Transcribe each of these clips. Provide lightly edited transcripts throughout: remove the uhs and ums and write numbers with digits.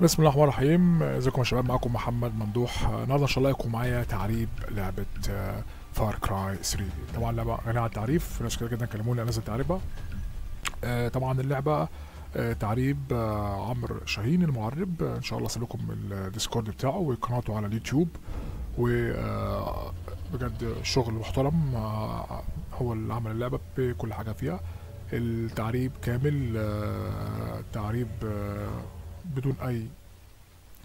بسم الله الرحمن الرحيم. ازيكم يا شباب؟ معاكم محمد ممدوح. النهارده ان شاء الله يكون معايا تعريب لعبه فار كراي 3. طبعا لعبه غنيه عن التعريف، في ناس كتير جدا كلموني انزل تعريبها. طبعا اللعبه تعريب عمرو شاهين المعرب. ان شاء الله اسيب لكم الديسكورد بتاعه وقناته على اليوتيوب. و بجد شغل محترم. هو اللي عمل اللعبه بكل حاجه فيها. التعريب كامل، تعريب بدون اي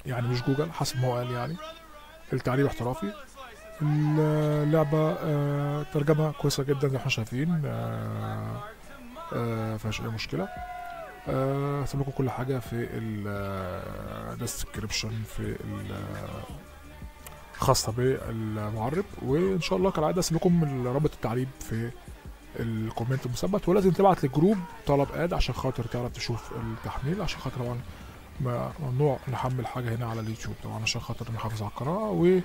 يعني مش جوجل حسب ما هو قال. يعني التعريب احترافي. اللعبة ترجمة كويسة جدا زي ما احنا شايفين. مفيهاش أي مشكلة. هسيب لكم كل حاجة في الديسكريبشن في خاصة بالمعرب، وإن شاء الله كالعادة هسيب لكم رابط التعريب في الكومنت المثبت. ولازم تبعت للجروب طلب اد عشان خاطر تعرف تشوف التحميل، عشان خاطر طبعا ممنوع نحمل حاجة هنا على اليوتيوب طبعا، عشان خاطر نحافظ على القراءة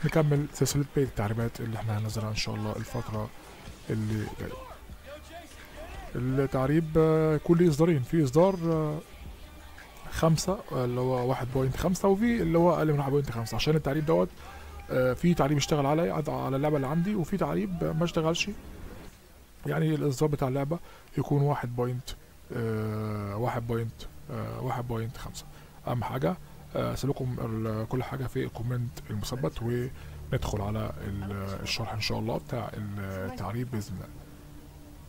ونكمل سلسلة بقية التعريبات اللي احنا هننزلها ان شاء الله الفترة اللي جاية. التعريب يكون ليه اصدارين، في اصدار 5 اللي هو 1.5 وفي اللي هو اقل من 1.5، عشان التعريب دوت في تعريب اشتغل على اللعبة اللي عندي، وفي تعريب ما اشتغلش. يعني الاصدار بتاع اللعبة يكون 1.5. اهم حاجة اسيبلكم كل حاجة في الكومنت المثبت، وندخل على الشرح ان شاء الله بتاع التعريب باذن الله.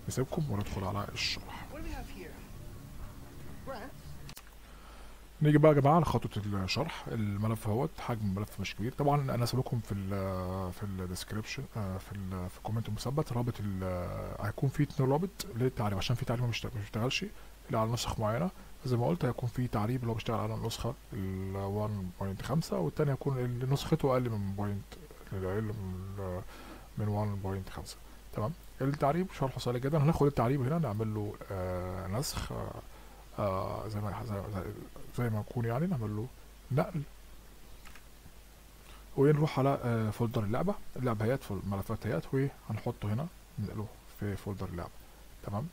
نسيبكم وندخل على الشرح. نيجي بقى يا جماعه لخطوه الشرح. الملف اهوت، حجم الملف مش كبير طبعا. انا سيبلكم في الديسكريبشن في الكومنت المثبت رابط هيكون في 2 رابط للتعريب، عشان في تعريب ما بيشتغلش اللي على نسخ معينه. زي ما قلت هيكون في تعريب اللي هو بيشتغل على النسخه ال 1.5، والتاني هيكون اللي نسخته اقل من 1.5. تمام. التعريب شرحه سهل جدا. هناخد التعريب هنا نعمل له نسخ زي ما يكون، يعني نعمل له نقل، ونروح على فولدر اللعبة هيات ملفات هيات، وهنحطه هنا ننقله في فولدر اللعبة. تمام.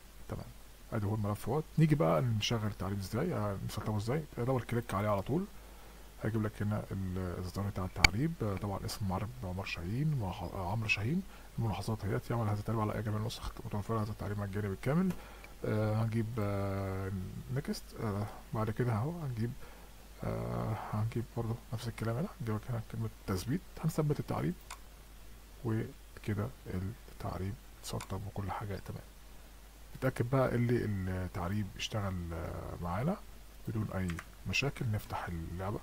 ادي هو الملف اهوت. نيجي بقى نشغل التعريب ازاي، نسطبه ازاي. دبل كليك عليه على طول هيجيب لك هنا الاصدار بتاع التعريب. طبعا اسم المعرب عمرو شاهين. الملاحظات هيات: يعمل هذا التعريب على جميع النسخ متوفرة. هذا التعريب مجاني بالكامل. هنجيب نيكست. بعد كده اهو هنجيب برضه نفس الكلام هنا، نجيب هنا كلمة تثبيت، هنثبت التعريب، وكده التعريب اتسطب وكل حاجة تمام. نتأكد بقى اللي التعريب اشتغل معانا بدون أي مشاكل. نفتح اللعبة.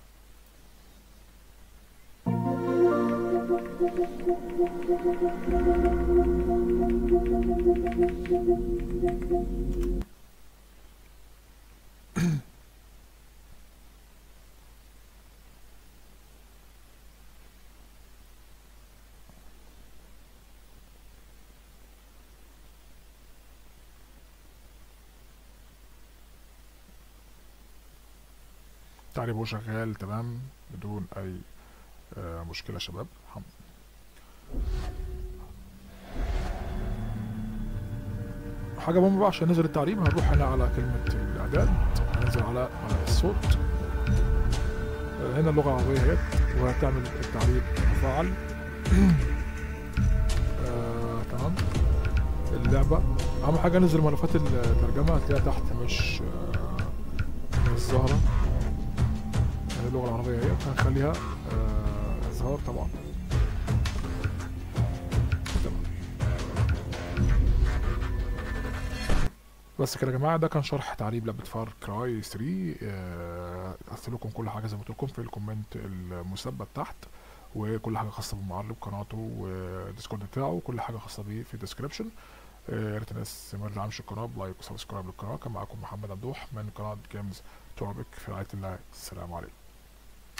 التعريب هو شغال تمام بدون أي مشكلة يا شباب. حاجة مهمة بقى، عشان ننزل التعريب هنروح هنا على كلمة الإعداد، هننزل على الصوت. هنا اللغة العربية اهيت، وهتعمل التعريب مفعل. تمام. اللعبة أهم حاجة ننزل ملفات الترجمة، هتلاقيها تحت مش ظاهرة. اللغة العربية اهيت هنخليها إظهار طبعا. بس كده يا جماعه، ده كان شرح تعريب لعبه فار كراي 3. هسيب لكم كل حاجه زي ما قلت لكم في الكومنت المثبت تحت، وكل حاجه خاصه بالمعرب، قناته والديسكورد بتاعه، وكل حاجه خاصه بيه في الديسكربشن. يا ريت الناس ما تدعمش القناه بلايك وسبسكرايب للقناه. كان معاكم محمد ممدوح من قناه جيمز توبيك، في رعايه الله. السلام عليكم.